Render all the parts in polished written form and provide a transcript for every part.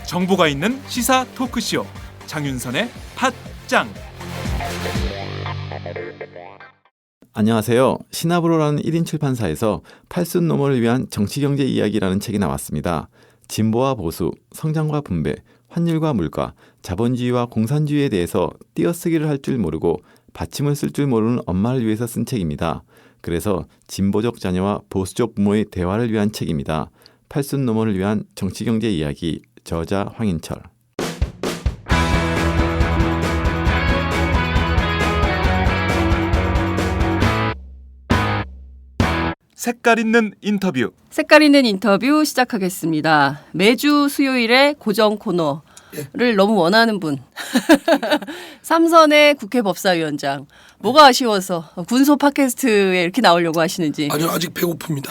정보가 있는 시사 토크쇼 장윤선의 팟짱. 안녕하세요. 시나브로라는 1인 출판사에서 팔순 노모를 위한 정치경제 이야기라는 책이 나왔습니다. 진보와 보수, 성장과 분배, 환율과 물가, 자본주의와 공산주의에 대해서 띄어쓰기를 할 줄 모르고 받침을 쓸 줄 모르는 엄마를 위해서 쓴 책입니다. 그래서 진보적 자녀와 보수적 부모의 대화를 위한 책입니다. 팔순 노모를 위한 정치경제 이야기, 저자 황인철. 색깔 있는 인터뷰. 색깔 있는 인터뷰 시작하겠습니다. 매주 수요일에 고정 코너를 너무 원하는 분. 삼선의 국회 법사위원장. 뭐가 아쉬워서 군소 팟캐스트에 이렇게 나오려고 하시는지. 아니요, 아직 배고픕니다.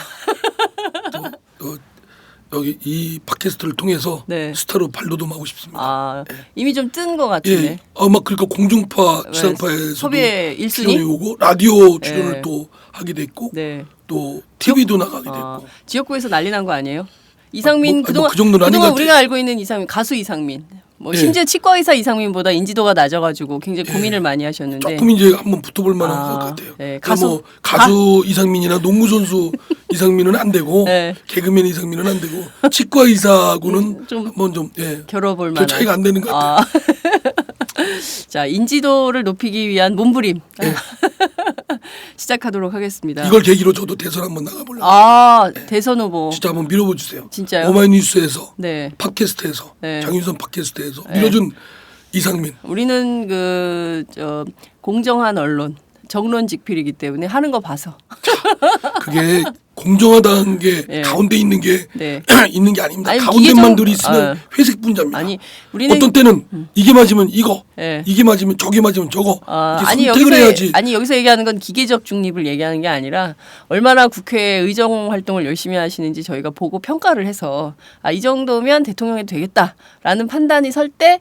여기 이 팟캐스트를 통해서 네. 스타로 발돋움하고 싶습니다. 아, 이미 좀 뜬 것 같은데. 예. 막 그러니까 공중파, 지상파에서도 섭외 1순위? 출연이 오고 라디오 출연을 네. 또 하게 됐고 네. 또 TV도 나가게 됐고. 지역구에서 난리 난 거 아니에요? 이상민 그동안, 그 정도는 아닌 것 그동안 같아요. 우리가 알고 있는 이상민 가수 이상민. 뭐 예. 심지어 치과의사 이상민보다 인지도가 낮아가지고 굉장히 고민을 많이 하셨는데. 조금 이제 한번 붙어볼 만한 것 같아요. 네. 가수 이상민이나 농구 선수 이상민은 안 되고 네. 개그맨 이상민은 안 되고 치과 의사하고는 좀 한번 좀 겨뤄볼 별 만한. 차이가 안 되는 것 같아요. 자, 인지도를 높이기 위한 몸부림 예. 시작하도록 하겠습니다. 이걸 계기로 저도 대선 한번 나가보려고. 대선 후보. 진짜 한번 밀어보 주세요. 진짜요? 오마이뉴스에서 네. 팟캐스트에서 네. 장윤선 팟캐스트에서 밀어준 이상민. 우리는 공정한 언론, 정론직필이기 때문에 하는 거 봐서. 그게 공정하다는 게 예. 가운데 있는 게 네. 있는 게 아닙니다. 아니, 가운데만 들이 있으면 아. 회색 분자입니다. 아니, 우리는 어떤 때는 이게 맞으면 이거, 예. 이게 맞으면 저게 맞으면 저거. 이렇게 선택을 해야지. 여기서 얘기하는 건 기계적 중립을 얘기하는 게 아니라 얼마나 국회 의정 활동을 열심히 하시는지 저희가 보고 평가를 해서 이 정도면 대통령이 되겠다라는 판단이 설 때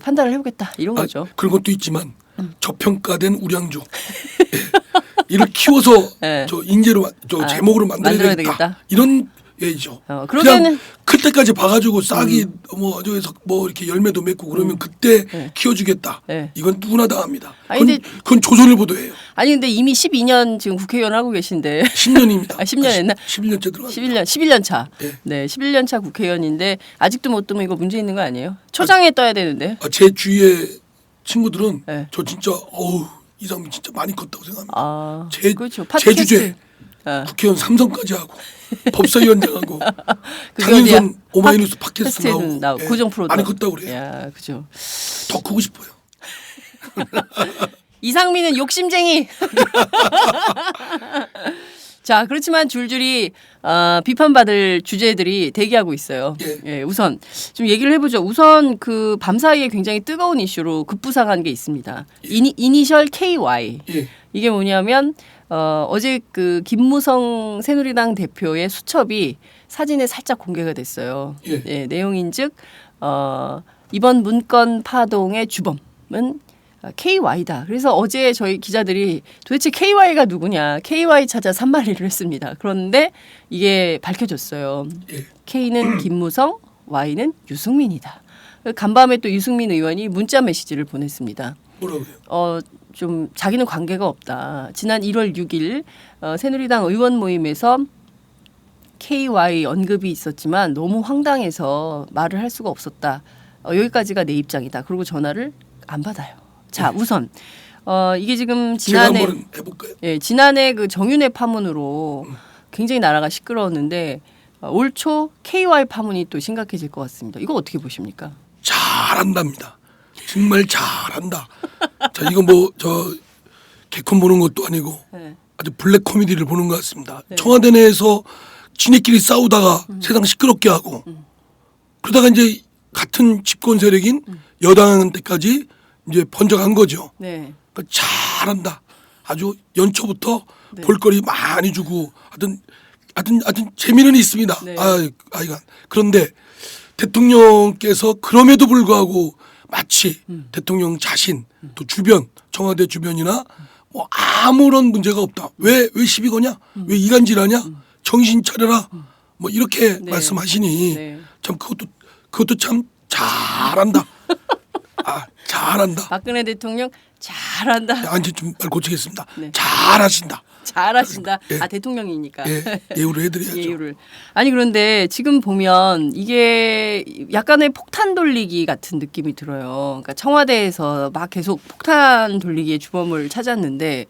판단을 해보겠다 이런 거죠. 그런 것도 있지만 저평가된 우량주. 예. 이를 키워서 예. 저 인재로 제목으로 만들어야 되겠다. 이런 얘기죠. 그러면은 그냥 클 때까지 봐가지고 싹이 뭐 저기서 뭐 이렇게 열매도 맺고 그러면 그때 키워주겠다. 이건 누구나 다 합니다. 그건 조선일보도예요. 아니 근데 이미 12년 지금 국회의원 하고 계신데 10년입니다. 10년 했나? 11년째 들어갔어요. 11년 차. 예. 네, 11년 차 국회의원인데 아직도 못 뜨면 이거 문제 있는 거 아니에요? 초장에 떠야 되는데. 제 주위에 친구들은 네. 저 진짜 이상민 진짜 많이 컸다고 생각합니다. 그렇죠. 제 주제 국회의원 3선까지 하고 법사위원장하고 장윤선 오마이뉴스 팟캐스트 나오고 고정 프로도 많이 컸다고 그래요. 야, 그죠. 더 크고 싶어요. 이상민은 욕심쟁이. 자, 그렇지만 줄줄이 비판받을 주제들이 대기하고 있어요. 예, 우선 좀 얘기를 해보죠. 우선 그 밤사이에 굉장히 뜨거운 이슈로 급부상한 게 있습니다. 이니셜 KY. 예. 이게 뭐냐면 어제 그 김무성 새누리당 대표의 수첩이 사진에 살짝 공개가 됐어요. 예. 내용인즉 이번 문건 파동의 주범은 KY다. 그래서 어제 저희 기자들이 도대체 KY가 누구냐, KY 찾아 산만리를 했습니다. 그런데 이게 밝혀졌어요. 예. K는 김무성, Y는 유승민이다. 간밤에 또 유승민 의원이 문자 메시지를 보냈습니다. 뭐라고요? 좀 자기는 관계가 없다. 지난 1월 6일 새누리당 의원 모임에서 KY 언급이 있었지만 너무 황당해서 말을 할 수가 없었다. 여기까지가 내 입장이다. 그리고 전화를 안 받아요. 자, 우선 이게 지금 지난해 제가 한번 해볼까요? 예, 지난해 그 정윤회 파문으로 굉장히 나라가 시끄러웠는데 올 초 KY 파문이 또 심각해질 것 같습니다. 이거 어떻게 보십니까? 잘한답니다. 정말 잘한다. 자, 이거 뭐 저 개콘 보는 것도 아니고 아주 블랙 코미디를 보는 것 같습니다. 청와대 내에서 지네끼리 싸우다가 세상 시끄럽게 하고 그러다가 이제 같은 집권 세력인 여당한테까지 이제 번져간 거죠. 네. 그러니까 잘한다. 아주 연초부터 볼거리 많이 주고 하여튼 재미는 있습니다. 네. 아이가 그런데 대통령께서 그럼에도 불구하고 마치 대통령 자신 또 주변 청와대 주변이나 뭐 아무런 문제가 없다. 왜 시비 거냐? 왜 이간질하냐? 정신 차려라. 뭐 이렇게 네. 말씀하시니 네. 참 그것도 참 잘한다. 아 잘한다. 박근혜 대통령 잘한다. 안지 좀 말 고치겠습니다. 네. 잘하신다. 잘하신다. 예. 아 대통령이니까. 예, 예우를 해드려야죠. 예우를. 아니 그런데 지금 보면 이게 약간의 폭탄 돌리기 같은 느낌이 들어요. 그러니까 청와대에서 막 계속 폭탄 돌리기의 주범을 찾았는데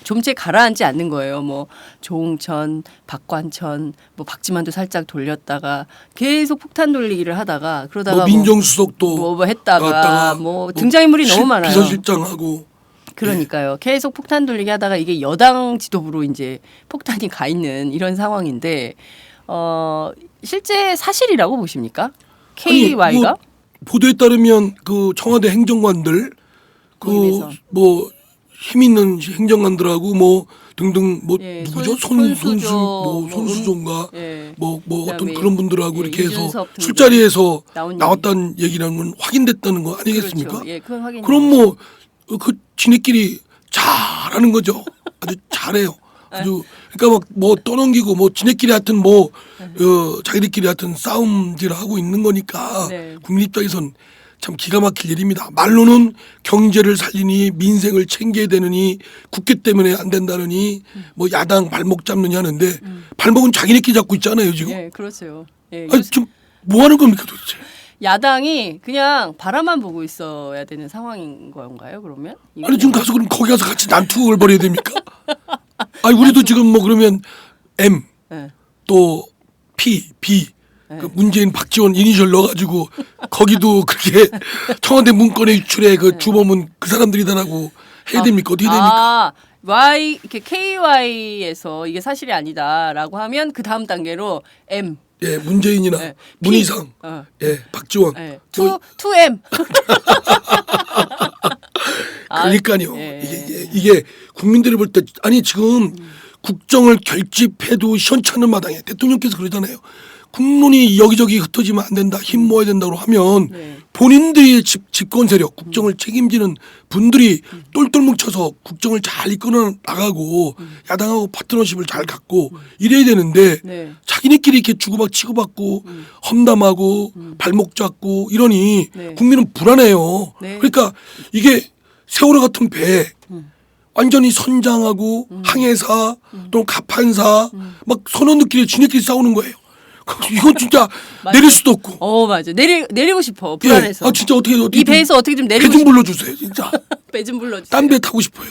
좀째 가라앉지 않는 거예요. 뭐 조홍천, 박관천, 뭐 박지만도 살짝 돌렸다가 계속 폭탄 돌리기를 하다가 그러다가 뭐 민정수석도 뭐 했다가 나왔다가 뭐 등장인물이 너무 많아요. 비서실장하고 그러니까요. 계속 폭탄 돌리기 하다가 이게 여당 지도부로 이제 폭탄이 가 있는 이런 상황인데 실제 사실이라고 보십니까? KY가? 뭐 보도에 따르면 그 청와대 행정관들 모임에서. 그 뭐 힘 있는 행정관들하고 뭐 등등 뭐 예, 누구죠? 손수조, 뭐 손수조인가 예. 뭐 어떤 그다음에 그런 분들하고 예, 이렇게 해서 이준석 등등 술자리에서 나온 나왔다는 얘기라는 건 확인됐다는 거 아니겠습니까? 그렇죠. 예, 그건 확인. 그럼 뭐 그 지네끼리 잘하는 거죠. 아주 잘해요. 아주 그러니까 막 뭐 떠넘기고 뭐 지네끼리 하여튼 뭐 자기들끼리 하여튼 싸움질 하고 있는 거니까 네. 국민 입장에선 참 기가 막힐 일입니다. 말로는 경제를 살리니 민생을 챙겨야 되느니 국회 때문에 안 된다느니 뭐 야당 발목 잡느니 하는데 발목은 자기네끼리 잡고 있잖아요 지금. 예, 그렇죠. 예, 아니 지금 뭐 하는 겁니까 도대체? 야당이 그냥 바라만 보고 있어야 되는 상황인 건가요? 그러면? 아니 지금 가서 그럼 거기 가서 같이 난투극을 벌여야 됩니까? 아니 우리도 지금 뭐 그러면 M 예. 또 P, B 그 문재인 박지원 이니셜 넣어가지고 거기도 그렇게 청와대 문건의 유출에 그 주범은 그 사람들이다라고 해야 됩니까? 어떻게 됩니까? 아, Y 이렇게 KY에서 이게 사실이 아니다라고 하면 그 다음 단계로 M. 예, 문재인이나 네. 문희상, 어. 예, 박지원. 예. 뭐, 2M. 그러니까요. 예. 이게 국민들이 볼 때 아니 지금 국정을 결집해도 시원찮은 마당에 대통령께서 그러잖아요. 국론이 여기저기 흩어지면 안 된다. 힘 모아야 된다고 하면 네. 본인들이 집권 세력, 국정을 책임지는 분들이 똘똘 뭉쳐서 국정을 잘 이끌어 나가고 야당하고 파트너십을 잘 갖고 이래야 되는데 네. 자기네끼리 이렇게 주고받고 치고받고 험담하고 발목 잡고 이러니 네. 국민은 불안해요. 네. 그러니까 이게 세월호 같은 배 완전히 선장하고 항해사 또는 갑판사 막 선원들끼리 지네끼리 싸우는 거예요. 이건 진짜 내릴 수도 없고. 맞아. 내리고 싶어. 불안해서. 예. 아 진짜 어떻게 이 배에서 어떻게 좀 내리고 배좀 싶어. 불러주세요. 진짜 배 좀 불러주세요. 딴 배 타고 싶어요.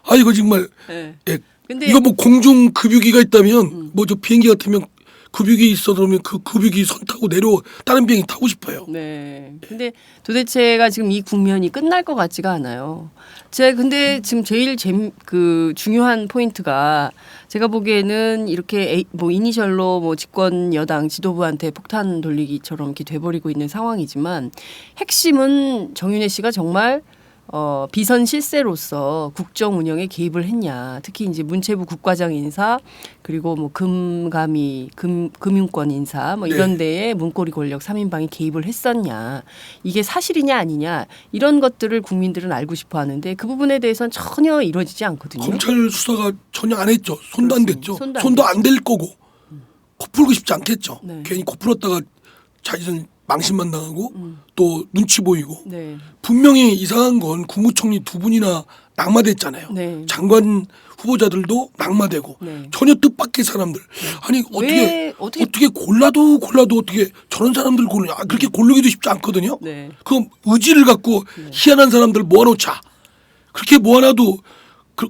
아 이거 정말 예. 예. 근데 이거 뭐 공중 급유기가 있다면 뭐 저 비행기 같으면 급유기 있어서 그러면 그 급유기 선 타고 내려 다른 비행기 타고 싶어요. 네. 근데 도대체가 지금 이 국면이 끝날 것 같지가 않아요. 제가 근데 지금 제일 중요한 포인트가 제가 보기에는 이렇게 뭐 이니셜로 뭐 집권 여당 지도부한테 폭탄 돌리기처럼 이렇게 돼버리고 있는 상황이지만 핵심은 정윤회 씨가 정말 비선 실세로서 국정 운영에 개입을 했냐. 특히 이제 문체부 국과장 인사 그리고 뭐 금융권 인사 뭐 이런 데에 문고리 권력 3인방이 개입을 했었냐. 이게 사실이냐 아니냐. 이런 것들을 국민들은 알고 싶어 하는데 그 부분에 대해서는 전혀 이루어지지 않거든요. 검찰 수사가 전혀 안 했죠. 손도 안 그렇습니다. 댔죠. 손도 안 안 댈 거고 코 풀고 싶지 않겠죠. 네. 괜히 코 풀었다가 자기는 망신만 당하고 또 눈치 보이고 네. 분명히 이상한 건 국무총리 두 분이나 낙마됐잖아요. 네. 장관 후보자들도 낙마되고 네. 전혀 뜻밖의 사람들. 아니 왜, 어떻게 골라도 어떻게 저런 사람들 고르냐. 그렇게 고르기도 쉽지 않거든요. 네. 그 의지를 갖고 희한한 사람들 모아놓자. 그렇게 모아놔도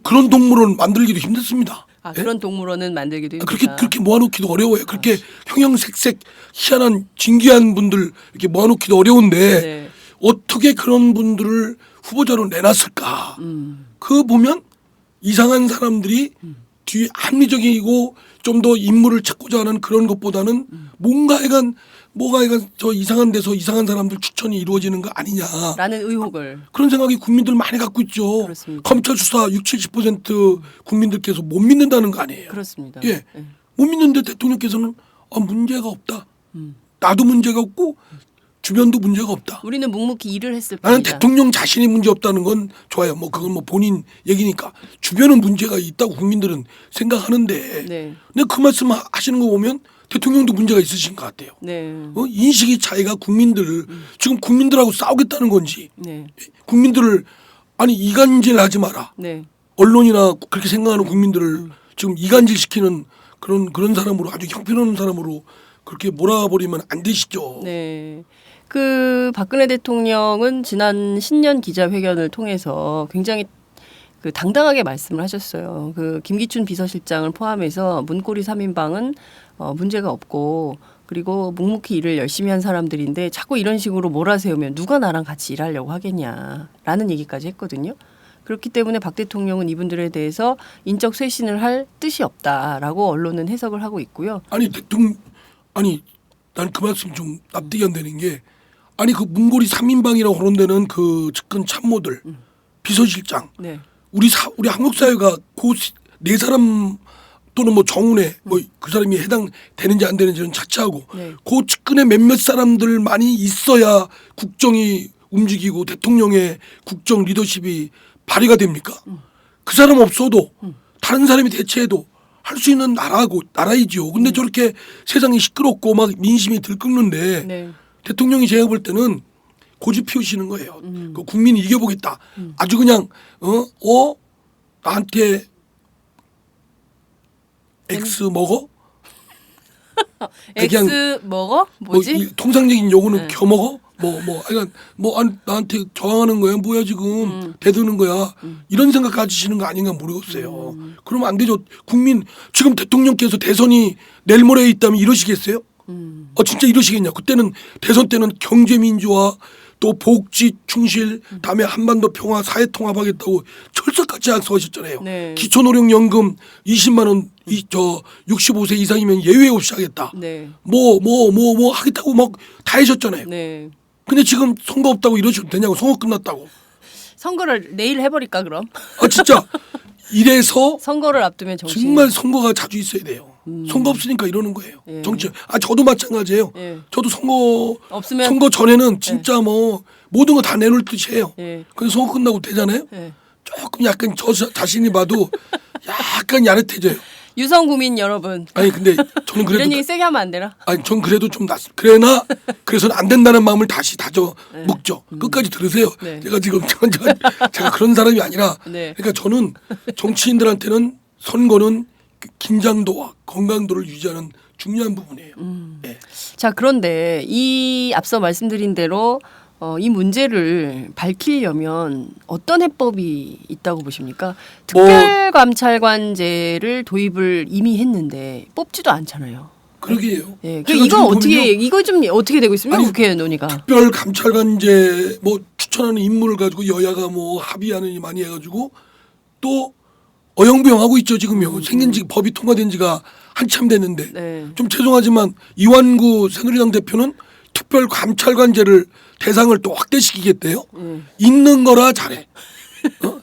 그런 동물원 만들기도 힘들습니다. 예? 그런 동물원은 만들기도 아, 힘들다. 그렇게 모아놓기도 어려워요. 그렇게 형형색색 희한한 진귀한 분들 이렇게 모아놓기도 어려운데 네. 어떻게 그런 분들을 후보자로 내놨을까? 그거 보면 이상한 사람들이 뒤에 합리적이고 좀 더 인물을 찾고자 하는 그런 것보다는 뭐가 저 이상한 데서 이상한 사람들 추천이 이루어지는 거 아니냐. 라는 의혹을. 그런 생각이 국민들 많이 갖고 있죠. 그렇습니다. 검찰 수사 60-70% 국민들께서 못 믿는다는 거 아니에요. 그렇습니다. 예. 못 믿는데 대통령께서는 문제가 없다. 나도 문제가 없고 주변도 문제가 없다. 우리는 묵묵히 일을 했을 나는 뿐이다. 대통령 자신이 문제 없다는 건 좋아요. 뭐 그건 뭐 본인 얘기니까 주변은 문제가 있다고 국민들은 생각하는데 네. 근데 그 말씀 하시는 거 보면 대통령도 문제가 있으신 것 같아요. 네. 인식의 차이가 국민들 지금 국민들하고 싸우겠다는 건지 네. 국민들을 아니 이간질하지 마라. 네. 언론이나 그렇게 생각하는 국민들을 지금 이간질시키는 그런 사람으로 아주 형편없는 사람으로 그렇게 몰아버리면 안 되시죠. 네. 그 박근혜 대통령은 지난 신년 기자회견을 통해서 굉장히 그 당당하게 말씀을 하셨어요. 그 김기춘 비서실장을 포함해서 문고리 3인방은 문제가 없고 그리고 묵묵히 일을 열심히 한 사람들인데 자꾸 이런 식으로 몰아세우면 누가 나랑 같이 일하려고 하겠냐라는 얘기까지 했거든요. 그렇기 때문에 박 대통령은 이분들에 대해서 인적 쇄신을 할 뜻이 없다라고 언론은 해석을 하고 있고요. 아니 난 그 말씀 좀 납득이 안 되는 게 아니 그 문고리 3인방이라고 거론되는 그 측근 참모들 비서실장 네. 우리 한국 사회가 그 네 사람 또는 뭐 정운에 뭐 그 사람이 해당되는지 안 되는지는 차치하고 네. 그 측근에 몇몇 사람들만이 있어야 국정이 움직이고 대통령의 국정 리더십이 발휘가 됩니까? 그 사람 없어도 다른 사람이 대체해도 할 수 있는 나라이지요. 근데 저렇게 세상이 시끄럽고 막 민심이 들끓는데 네. 대통령이 제가 볼 때는 고집 피우시는 거예요. 그 국민이 이겨보겠다. 아주 그냥 나한테 X 먹어? 그냥 X 먹어? 뭐지? 이 통상적인 용어는 네. 겨 먹어? 나한테 저항하는 거야? 뭐야 지금 대드는 거야? 이런 생각 가지시는 거 아닌가 모르겠어요. 그러면 안 되죠. 국민 지금 대통령께서 대선이 내일 모레에 있다면 이러시겠어요? 진짜 이러시겠냐? 그때는 대선 때는 경제 민주화 또 복지 충실 다음에 한반도 평화 사회 통합하겠다고 철석같이 약속하셨잖아요. 네. 기초노령연금 20만 원 65세 이상이면 예외 없이 하겠다. 네. 뭐 하겠다고 막 다 하셨잖아요. 네. 근데 지금 선거 없다고 이러셔도 되냐고. 선거 끝났다고. 선거를 내일 해버릴까 그럼? 진짜 이래서 선거를 앞두면 정신. 정말 선거가 자주 있어야 돼요. 선거 없으니까 이러는 거예요. 예. 정치. 저도 마찬가지예요. 예. 저도 선거 전에는 진짜 뭐 모든 거 다 내놓을 듯이 해요. 예. 근데 선거 끝나고 되잖아요. 예. 조금 약간 저 자신이 봐도 약간 야릇해져요. 유성구민 여러분. 아니 근데 저는 이런 그래도 얘기 세게 하면 안 되나? 전 그래도 좀 그래서는 안 된다는 마음을 다시 다져 묵죠. 끝까지 들으세요. 네. 제가 지금 제가 그런 사람이 아니라 네. 그러니까 저는 정치인들한테는 선거는 긴장도와 건강도를 유지하는 중요한 부분이에요. 예. 자, 그런데 이 앞서 말씀드린 대로 이 문제를 밝히려면 어떤 해법이 있다고 보십니까? 특별감찰관제를 도입을 이미 했는데 뽑지도 않잖아요. 그러게요. 예, 제가 이거 지금 이거 좀 어떻게 되고 있습니까? 아니, 국회 논의가. 특별 감찰관제 추천하는 인물을 가지고 여야가 합의하는 많이 해가지고 또 어영부영하고 있죠 지금요. 생긴 지 법이 통과된 지가 한참 됐는데 네. 좀 죄송하지만 이완구 새누리당 대표는 특별 감찰관제를 대상을 또 확대시키겠대요. 있는 거나 잘해.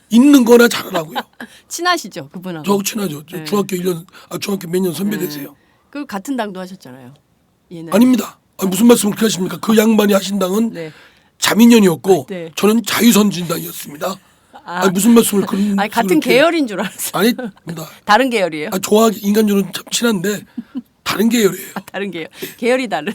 있는 거나 잘하라고요. 친하시죠 그분하고. 저하고 친하죠. 네. 중학교 몇 년 선배 되세요. 그 같은 당도 하셨잖아요. 옛날에. 아닙니다. 무슨 말씀을 그렇게 하십니까? 그 양반이 하신 당은 네. 자민련이었고 네. 저는 자유선진당이었습니다. 무슨 말씀을 그런 아니 같은 그렇게- 계열인 줄 알았어요. 아닙니다. 다른 계열이에요. 인간적으로 참 친한데 다른 계열이에요. 다른 계열이 다른.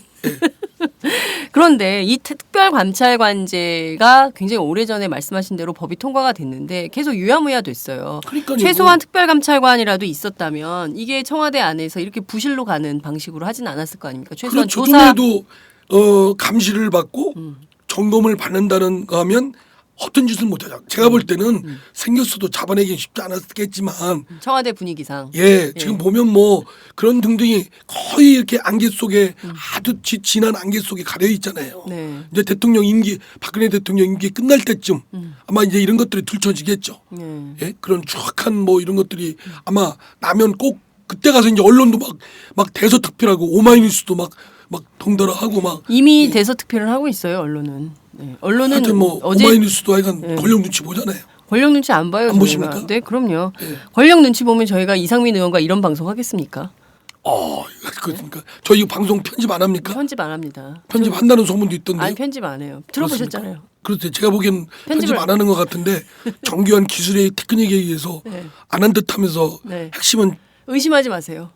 그런데 이 특별감찰관제가 굉장히 오래전에 말씀하신 대로 법이 통과가 됐는데 계속 유야무야 됐어요. 그러니까요. 최소한 특별감찰관이라도 있었다면 이게 청와대 안에서 이렇게 부실로 가는 방식으로 하진 않았을 거 아닙니까? 최소한 그렇죠. 조사. 좀에도 감시를 받고 점검을 받는다는 거 하면 어떤 짓을 못하죠. 제가 볼 때는 생겼어도 잡아내기 쉽지 않았겠지만 청와대 분위기상. 지금 보면 그런 등등이 거의 이렇게 안개 속에 아주 진한 안개 속에 가려 있잖아요. 네. 이제 박근혜 대통령 임기 끝날 때쯤 아마 이제 이런 것들이 들춰지겠죠. 네. 예? 그런 추악한 이런 것들이 아마 나면 꼭 그때 가서 이제 언론도 막 대서특필하고 오마이뉴스도 막 동달아 하고 막 이미 대서특필을 하고 있어요 언론은. 네. 언론은 하여튼 어제 오마이뉴스도 하여간 권력 눈치 보잖아요. 권력 눈치 안 봐요. 안 저희가. 보십니까? 네, 그럼요. 네. 권력 눈치 보면 저희가 이상민 의원과 이런 방송 하겠습니까? 그러니까 저희 이거 방송 편집 안 합니까? 편집 안 합니다. 편집한다는 소문도 있던데. 아니 편집 안 해요. 들어보셨잖아요. 그렇죠. 제가 보기엔 편집 편집을- 안 하는 것 같은데 정교한 기술의 테크닉에 의해서 네. 안 한 듯하면서 네. 핵심은 의심하지 마세요.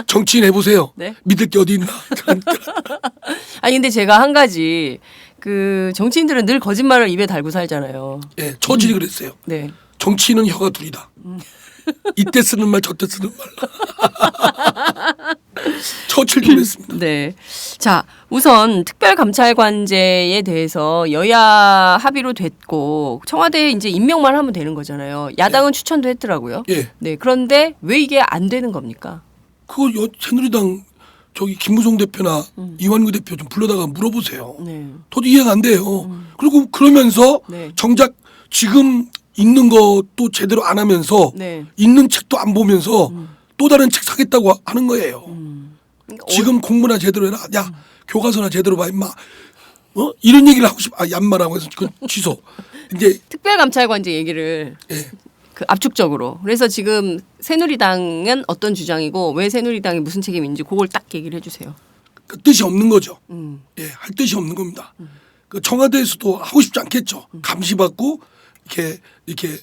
정치인 해보세요. 네. 믿을 게 어디 있나. 아니 근데 제가 한 가지 그 정치인들은 늘 거짓말을 입에 달고 살잖아요. 예, 처질이 그랬어요. 네. 정치인은 혀가 둘이다. 이때 쓰는 말 저때 쓰는 말. 처칠도 그랬습니다. 네. 자, 우선 특별감찰관제에 대해서 여야 합의로 됐고 청와대에 이제 임명만 하면 되는 거잖아요. 야당은 추천도 했더라고요. 예. 네. 그런데 왜 이게 안 되는 겁니까? 그거 새누리당 저기 김무성 대표나 이완구 대표 좀 불러다가 물어보세요. 네. 저도 이해가 안 돼요. 그리고 그러면서 네. 정작 지금 읽는 것도 제대로 안 하면서 네. 읽는 책도 안 보면서 또 다른 책 사겠다고 하는 거예요. 그러니까 지금 공부나 제대로 해라. 야 교과서나 제대로 봐 임마. 이런 얘기를 하고 싶어. 얀마라고 해서 그건 취소. 이제 특별감찰관제 얘기를 예. 그 압축적으로. 그래서 지금 새누리당은 어떤 주장이고 왜 새누리당이 무슨 책임인지 그걸 딱 얘기를 해주세요. 그 뜻이 없는 거죠. 예, 할 뜻이 없는 겁니다. 그 청와대에서도 하고 싶지 않겠죠. 감시받고 이렇게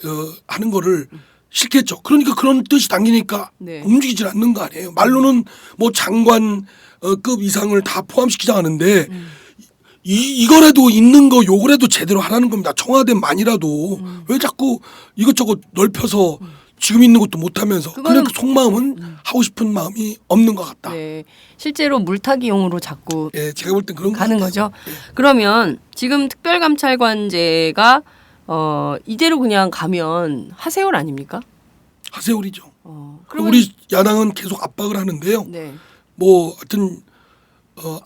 하는 거를 싫겠죠. 그러니까 그런 뜻이 당기니까 네. 움직이질 않는 거 아니에요. 말로는 뭐 장관급 이상을 다 포함시키자 하는데 이거라도 있는 거 요거라도 제대로 하라는 겁니다. 청와대만이라도 왜 자꾸 이것저것 넓혀서 지금 있는 것도 못하면서 그거는 그냥 그 속마음은 하고 싶은 마음이 없는 것 같다. 네. 실제로 물타기용으로 자꾸 예, 제가 볼 땐 그런 것 가는 같아요. 거죠. 그러면 지금 특별감찰관제가 이대로 그냥 가면 하세월 아닙니까? 하세월이죠. 그러면 우리 야당은 계속 압박을 하는데요. 네. 뭐 하여튼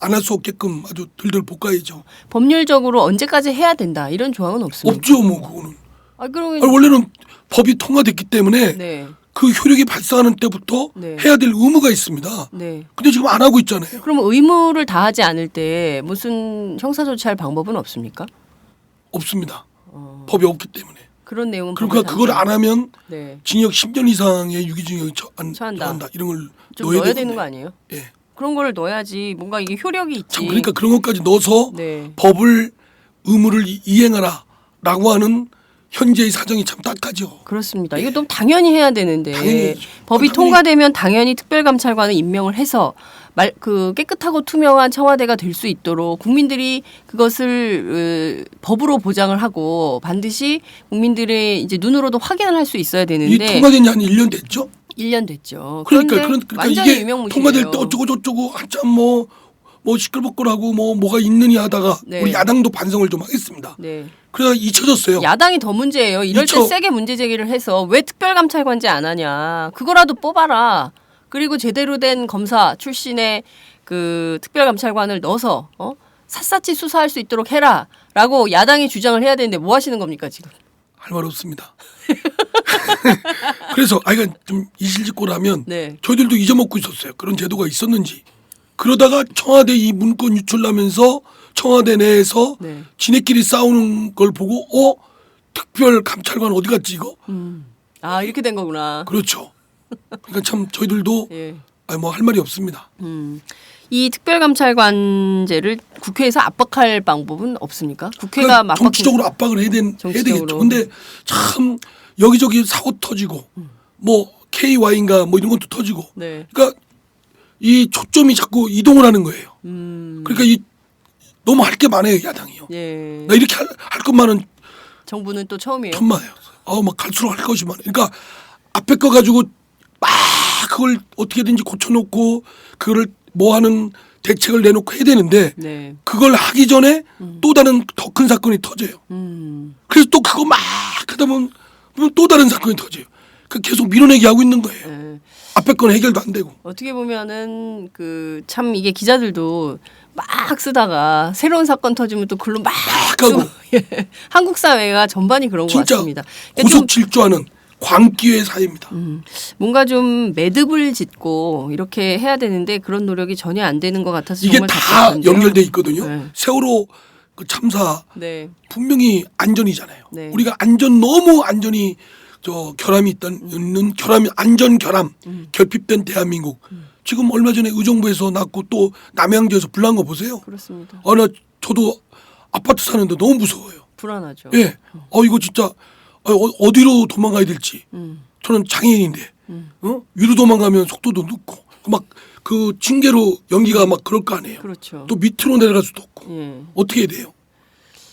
안 할 수 없게끔 아주 들들 볶아야죠. 법률적으로 언제까지 해야 된다 이런 조항은 없습니다. 없죠, 뭐 그거는. 그러면 아니, 원래는 법이 통과됐기 때문에 네. 그 효력이 발생하는 때부터 네. 해야 될 의무가 있습니다. 네. 근데 지금 안 하고 있잖아요. 그럼 의무를 다하지 않을 때 무슨 형사 조치할 방법은 없습니까? 없습니다. 법이 없기 때문에. 그런 내용은 그러니까 법에 그걸 담겨- 안 하면 네. 징역 10년 이상의 유기징역이 처한다. 처한다. 이런 걸 좀 넣어야 넣어야 되는데. 되는 거 아니에요? 예. 그런 걸 넣어야지 뭔가 이게 효력이 있지. 참 그러니까 그런 것까지 넣어서 네. 법을 의무를 이행하라라고 하는 현재의 사정이 참 딱하죠. 그렇습니다. 이거 너무 당연히 해야 되는데 당연히 해야죠. 법이 당연히- 통과되면 당연히 특별감찰관을 임명을 해서 그 깨끗하고 투명한 청와대가 될 수 있도록 국민들이 그것을 법으로 보장을 하고 반드시 국민들의 이제 눈으로도 확인을 할 수 있어야 이 되는데 통과된 지 한 1년 됐죠? 1년 됐죠. 그러니까 그런데 그러니까 완전히 이게 유명무실해요. 통과될 때 어쩌고 저쩌고 한참 뭐 시끌벅걸하고 뭐가 있느니 하다가 네. 우리 야당도 반성을 좀 하겠습니다. 네. 그래가 잊혀졌어요. 야당이 더 문제예요. 이럴 때 미쳐. 세게 문제 제기를 해서 왜 특별감찰관제 안 하냐. 그거라도 뽑아라. 그리고 제대로 된 검사 출신의 그 특별감찰관을 넣어서 샅샅이 수사할 수 있도록 해라라고 야당이 주장을 해야 되는데 뭐 하시는 겁니까 지금? 할 말 없습니다. 그래서 이건 좀 이실직고라면 네. 저희들도 잊어먹고 있었어요. 그런 제도가 있었는지. 그러다가 청와대 이 문건 유출나면서 청와대 내에서 네. 지네끼리 싸우는 걸 보고 특별 감찰관 어디 갔지 이거? 아 이렇게 된 거구나. 그렇죠. 그러니까 참 저희들도 예. 뭐 할 말이 없습니다. 이 특별감찰관제를 국회에서 압박할 방법은 없습니까? 국회가 그러니까 정치적으로 압박을 해야 되겠죠. 정치적으로. 근데 참 여기저기 사고 터지고 뭐 KY인가 뭐 이런 것도 터지고. 네. 그러니까 이 초점이 자꾸 이동을 하는 거예요. 그러니까 너무 할 게 많아요 야당이요. 예. 나 이렇게 할 것만은 정부는 또 처음이에요. 천마예요. 막 갈수록 할 것이 많아요. 그러니까 앞에 거 가지고 막 그걸 어떻게든지 고쳐놓고 그거를 뭐 하는 대책을 내놓고 해야 되는데 네. 그걸 하기 전에 또 다른 더 큰 사건이 터져요. 그래서 또 그거 막 하다 보면 또 다른 사건이 터져요. 그 계속 밀어내기 하고 있는 거예요. 예. 앞에 건 해결도 안 되고. 어떻게 보면은 그 참 이게 기자들도 막 쓰다가 새로운 사건 터지면 또 글로 막 하고. 쓰고. 예. 한국 사회가 전반이 그런 것 진짜 같습니다. 그러니까 좀 고속 질주하는 광기의 사회입니다. 뭔가 좀 매듭을 짓고 이렇게 해야 되는데 그런 노력이 전혀 안 되는 것 같아서 이게 정말 다 답답한데요. 연결돼 있거든요. 네. 세월호 그 참사 네. 분명히 안전이잖아요. 네. 우리가 너무 안전이 저 결함이 있는 결함이 안전 결함 결핍된 대한민국. 지금 얼마 전에 의정부에서 났고 또 남양주에서 불난 거 보세요. 그렇습니다. 나 저도 아파트 사는데 너무 무서워요. 불안하죠. 예. 이거 진짜 어디로 도망가야 될지. 저는 장애인인데 위로 도망가면 속도도 늦고 막 그 징계로 연기가 막 그럴 거 아니에요. 그렇죠. 또 밑으로 내려갈 수도 없고 예. 어떻게 해야 돼요?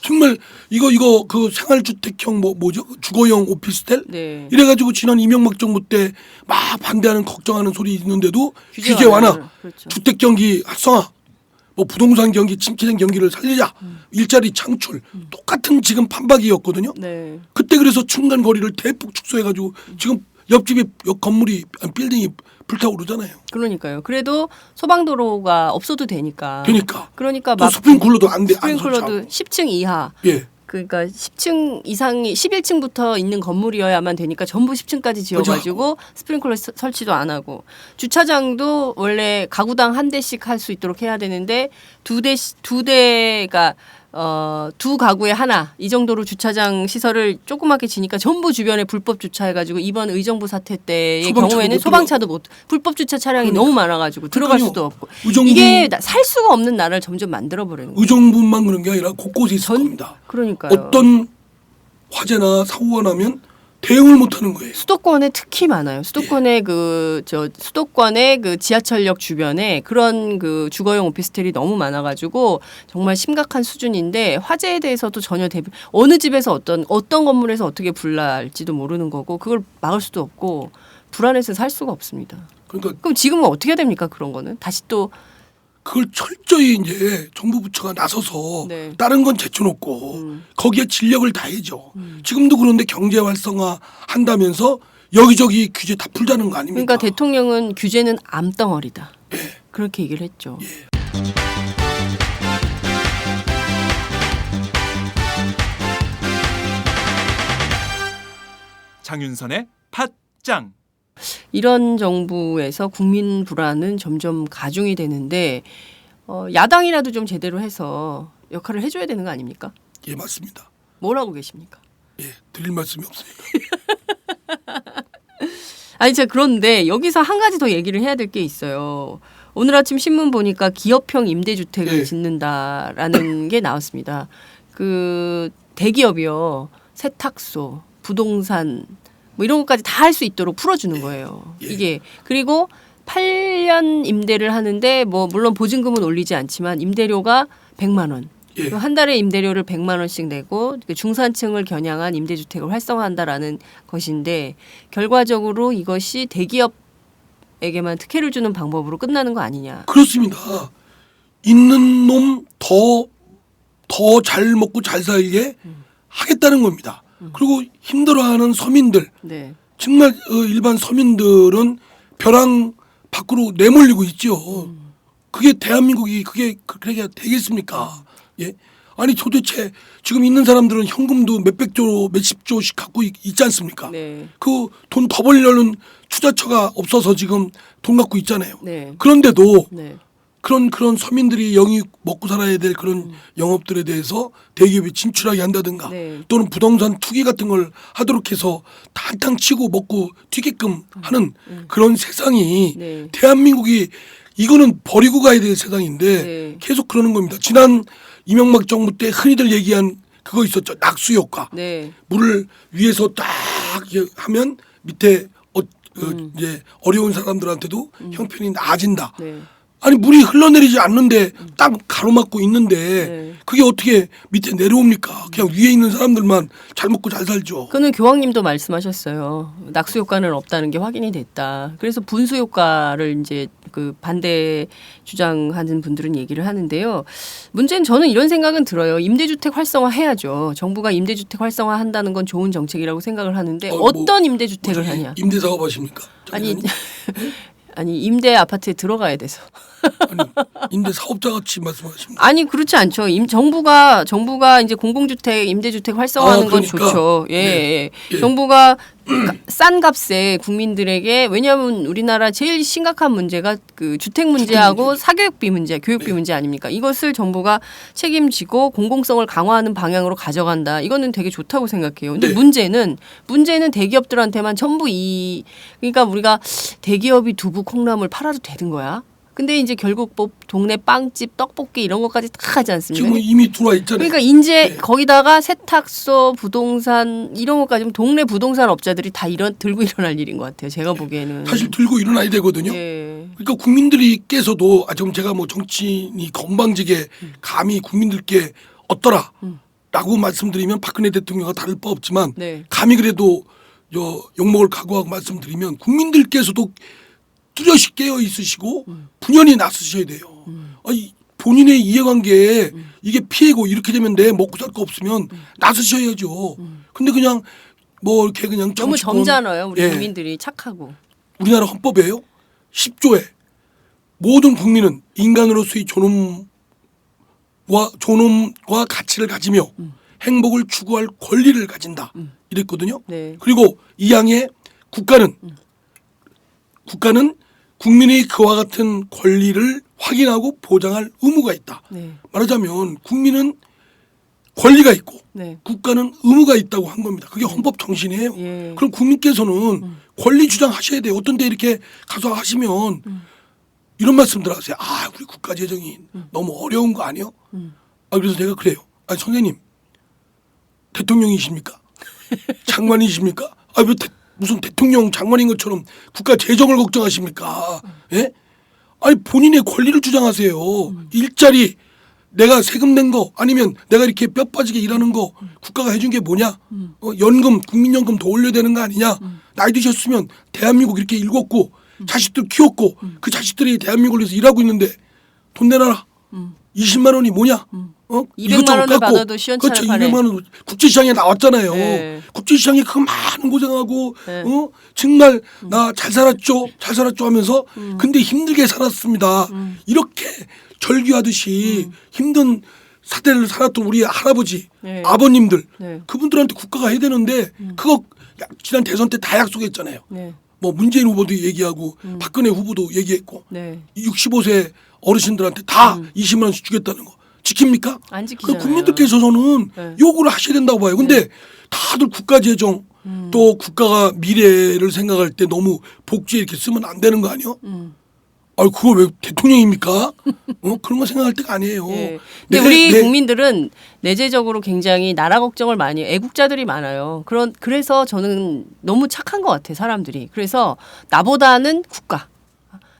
정말 이거 그 생활주택형 뭐죠? 주거형 오피스텔 네. 이래가지고 지난 이명박 정부 때 막 반대하는 걱정하는 소리 있는데도 규제 규제 완화, 완화를, 그렇죠. 주택 경기 활성화, 뭐 부동산 경기 침체된 경기를 살리자, 일자리 창출 똑같은 지금 판박이었거든요. 네. 그때 그래서 중간 거리를 대폭 축소해가지고 지금 옆집에 옆 건물이 빌딩이 불타오르잖아요. 그러니까요. 그래도 소방도로가 없어도 되니까. 그러니까 또 막 스프링클러도 안 돼. 스프링클러도 10층 이하. 예. 그러니까 10층 이상이 11층부터 있는 건물이어야만 되니까 전부 10층까지 지어가지고 스프링클러 설치도 안 하고 주차장도 원래 가구당 한 대씩 할 수 있도록 해야 되는데 두 대가 두 가구에 하나 이 정도로 주차장 시설을 조그맣게 지니까 전부 주변에 불법 주차해가지고 이번 의정부 사태 때의 경우에는 소방차도 못 불법 주차 차량이 너무 많아가지고 들어갈 수도 없고 이게 살 수가 없는 나라를 점점 만들어버리는 거예요. 의정부만 그런 게 아니라 곳곳에 있을 겁니다. 그러니까요. 어떤 화재나 사고가 나면 대응을 못하는 거예요. 수도권에 특히 많아요. 수도권의 수도권의 그 지하철역 주변에 그런 그 주거용 오피스텔이 너무 많아가지고 정말 심각한 수준인데 화재에 대해서도 전혀 어느 집에서 어떤 건물에서 어떻게 불날지도 모르는 거고 그걸 막을 수도 없고 불안해서 살 수가 없습니다. 그러니까 그럼 지금은 어떻게 해야 됩니까? 그런 거는 다시 또 그걸 철저히 이제 정부 부처가 나서서 네. 다른 건 제쳐놓고 거기에 진력을 다해죠. 지금도 그런데 경제 활성화 한다면서 여기저기 규제 다 풀자는 거 아닙니까? 그러니까 대통령은 규제는 암덩어리다. 예. 그렇게 얘기를 했죠. 예. 장윤선의 팟짱. 이런 정부에서 국민 불안은 점점 가중이 되는데 야당이라도 좀 제대로 해서 역할을 해줘야 되는 거 아닙니까? 예, 맞습니다. 뭘 하고 계십니까? 예, 드릴 말씀이 없습니다. 아니 제가 그런데 여기서 한 가지 더 얘기를 해야 될 게 있어요. 오늘 아침 신문 보니까 기업형 임대주택을 네. 짓는다라는 게 나왔습니다. 그 대기업이요, 세탁소, 부동산 뭐 이런 것까지 다 할 수 있도록 풀어주는 거예요. 예. 이게 그리고 8년 임대를 하는데 뭐 물론 보증금은 올리지 않지만 임대료가 100만 원. 예. 한 달에 임대료를 100만 원씩 내고 중산층을 겨냥한 임대주택을 활성화한다라는 것인데 결과적으로 이것이 대기업에게만 특혜를 주는 방법으로 끝나는 거 아니냐. 그렇습니다. 있는 놈 더 잘 먹고 잘 살게 하겠다는 겁니다. 그리고 힘들어하는 서민들 네. 정말 일반 서민들은 벼랑 밖으로 내몰리고 있죠. 그게 대한민국이 그게 그렇게 되겠습니까? 예. 아니 도대체 지금 있는 사람들은 현금도 몇백조 몇십조씩 갖고 있지 않습니까? 네. 그 돈 더 벌려는 투자처가 없어서 지금 돈 갖고 있잖아요. 네. 그런데도 네. 그런 서민들이 영이 먹고 살아야 될 그런 영업들에 대해서 대기업이 진출하게 한다든가 네. 또는 부동산 투기 같은 걸 하도록 해서 탄탕 치고 먹고 튀게끔 하는 그런 세상이 네. 대한민국이 이거는 버리고 가야 될 세상인데 네. 계속 그러는 겁니다. 지난 이명박 정부 때 흔히들 얘기한 그거 있었죠. 낙수 효과. 네. 물을 위에서 딱 하면 밑에 이제 어려운 사람들한테도 형편이 나아진다. 네. 아니 물이 흘러내리지 않는데 딱 가로막고 있는데 네. 그게 어떻게 밑에 내려옵니까? 그냥 위에 있는 사람들만 잘 먹고 잘 살죠. 그는 교황님도 말씀하셨어요. 낙수 효과는 없다는 게 확인이 됐다. 그래서 분수 효과를 이제 그 반대 주장하는 분들은 얘기를 하는데요. 문제는 저는 이런 생각은 들어요. 임대주택 활성화 해야죠. 정부가 임대주택 활성화 한다는 건 좋은 정책이라고 생각을 하는데 어떤 임대주택을 하냐? 임대 사업 하십니까? 아니 임대 아파트에 들어가야 돼서. 아니, 임대 사업자 같이 말씀하십니까? 아니 그렇지 않죠. 정부가 이제 공공주택, 임대주택 활성화하는 건 그러니까. 좋죠. 예, 예. 예. 정부가 싼 값에 국민들에게 왜냐하면 우리나라 제일 심각한 문제가 그 주택 문제하고 사교육비 문제, 교육비 문제 아닙니까? 이것을 정부가 책임지고 공공성을 강화하는 방향으로 가져간다. 이거는 되게 좋다고 생각해요. 근데 문제는 대기업들한테만 전부 그러니까 우리가 대기업이 두부 콩나물 팔아도 되는 거야. 근데 이제 결국 뭐 동네 빵집, 떡볶이 이런 것까지 다 하지 않습니까? 지금 이미 들어와 있잖아요. 그러니까 이제 거기다가 세탁소, 부동산 이런 것까지 동네 부동산 업자들이 다 들고 일어날 일인 것 같아요. 제가 보기에는. 사실 들고 일어나야 되거든요. 예. 그러니까 국민들께서도 지금 제가 뭐 정치인이 건방지게 감히 국민들께 어떠라라고 말씀드리면 박근혜 대통령과 다를 바 없지만 네. 감히 그래도 욕먹을 각오하고 말씀드리면 국민들께서도 뚜렷이 깨어 있으시고 분연히 나서셔야 돼요. 아니, 본인의 이해관계에 이게 피해고 이렇게 되면 내 먹고 살 거 없으면 나서셔야죠. 근데 그냥 뭐 이렇게 그냥 너무 정치권, 점잖아요. 우리 예. 국민들이 착하고. 우리나라 헌법에요. 10조에 모든 국민은 인간으로서의 존엄과 가치를 가지며 행복을 추구할 권리를 가진다. 이랬거든요. 네. 그리고 2항에 국가는 국민의 그와 같은 권리를 확인하고 보장할 의무가 있다. 네. 말하자면 국민은 권리가 있고 네. 국가는 의무가 있다고 한 겁니다. 그게 헌법 정신이에요. 예. 그럼 국민께서는 권리 주장하셔야 돼요. 어떤 데 이렇게 가서 하시면 이런 말씀들 하세요. 우리 국가 재정이 너무 어려운 거 아니에요? 그래서 제가 그래요. 선생님 대통령이십니까? 장관이십니까? 왜 무슨 대통령 장관인 것처럼 국가 재정을 걱정하십니까? 예? 본인의 권리를 주장하세요. 일자리 내가 세금 낸 거 아니면 내가 이렇게 뼈 빠지게 일하는 거 국가가 해준 게 뭐냐? 연금 국민연금 더 올려야 되는 거 아니냐? 나이 드셨으면 대한민국 이렇게 일궜고 자식들 키웠고 그 자식들이 대한민국을 위해서 일하고 있는데 돈 내놔라. 20만 원이 뭐냐? 200만 원을 받아도 시원찮을 그렇죠. 판에. 200만 원 국제시장에 나왔잖아요. 네. 국제시장에 그 많은 고생하고 네. 정말 나 잘 살았죠 하면서 근데 힘들게 살았습니다. 이렇게 절규하듯이 힘든 사대를 살았던 우리 할아버지 네. 아버님들 네. 그분들한테 국가가 해야 되는데 그거 지난 대선 때 다 약속했잖아요. 네. 뭐 문재인 후보도 얘기하고 박근혜 후보도 얘기했고 네. 65세 어르신들한테 다 20만 원씩 주겠다는 거 지킵니까? 안 지키잖아요. 국민들께서는 네. 요구를 하셔야 된다고 봐요. 근데 다들 국가 재정 또 국가가 미래를 생각할 때 너무 복지에 이렇게 쓰면 안 되는 거 아니에요? 그걸 왜 대통령입니까? 그런 거 생각할 때가 아니에요. 예. 근데 우리 국민들은 내재적으로 굉장히 나라 걱정을 많이 해요. 애국자들이 많아요. 그래서 저는 너무 착한 것 같아요. 사람들이. 그래서 나보다는 국가.